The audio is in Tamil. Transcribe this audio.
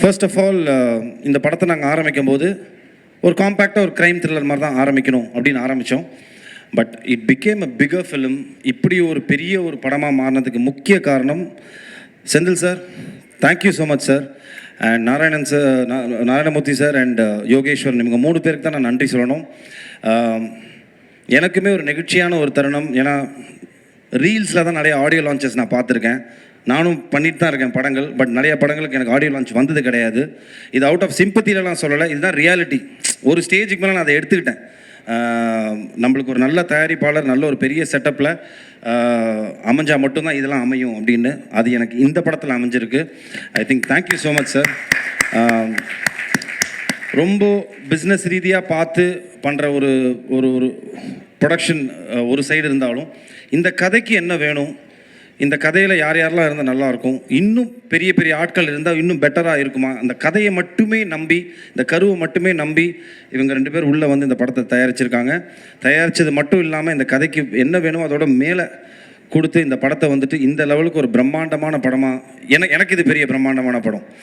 ஃபர்ஸ்ட் ஆஃப் ஆல் இந்த படத்தை நாங்கள் ஆரம்பிக்கும் போது ஒரு காம்பேக்டாக ஒரு க்ரைம் த்ரில்லர் மாதிரி தான் ஆரம்பிக்கணும் அப்படின்னு ஆரம்பித்தோம். But it became a bigger film. இப்படி ஒரு பெரிய ஒரு படமாக மாறினதுக்கு முக்கிய காரணம் Senthil sir. Thank you so much sir. And Narayanan sir, Narayanamurthy sir and Yogeswaran, இவங்க 3 பேருக்கு தான் நான் நன்றி சொல்லணும். எனக்குமே ஒரு நெகிழ்ச்சியான ஒரு தருணம். ஏன்னா ரீல்ஸில் தான் நிறைய ஆடியோ லான்ச்சஸ் நான் பார்த்துருக்கேன். நானும் பண்ணிட்டு தான் இருக்கேன் படங்கள். பட் நிறைய படங்களுக்கு எனக்கு ஆடியோ லான்ச் வந்தது கிடையாது. இது அவுட் ஆஃப் சிம்பத்திலலாம் சொல்லலை, இதுதான் ரியாலிட்டி. ஒரு ஸ்டேஜுக்கு மேலே நான் அதை எடுத்துக்கிட்டேன். நம்மளுக்கு ஒரு நல்ல தயாரிப்பாளர், நல்ல ஒரு பெரிய செட்டப்பில் அமைஞ்சால் மட்டும்தான் இதெல்லாம் அமையும் அப்படின்னு. அது எனக்கு இந்த படத்தில் அமைஞ்சிருக்கு. I think thank you so much sir. ரொம்ப பிஸ்னஸ் ரீதியாக பார்த்து பண்ணுற ஒரு ஒரு ஒரு ப்ரொடக்ஷன் ஒரு சைடு இருந்தாலும், இந்த கதைக்கு என்ன வேணும், இந்த கதையில் யார் யாரெல்லாம் இருந்தால் நல்லாயிருக்கும், இன்னும் பெரிய பெரிய ஆட்கள் இருந்தால் இன்னும் பெட்டராக இருக்குமா, அந்த கதையை மட்டுமே நம்பி, இந்த கருவை மட்டுமே நம்பி இவங்க 2 பேர் உள்ளே வந்து இந்த படத்தை தயாரிச்சிருக்காங்க. தயாரித்தது மட்டும் இல்லாமல் இந்த கதைக்கு என்ன வேணுமோ அதோட மேலே கொடுத்து இந்த படத்தை வந்துட்டு இந்த லெவலுக்கு ஒரு பிரம்மாண்டமான படமாக, எனக்கு இது பெரிய பிரம்மாண்டமான படம்.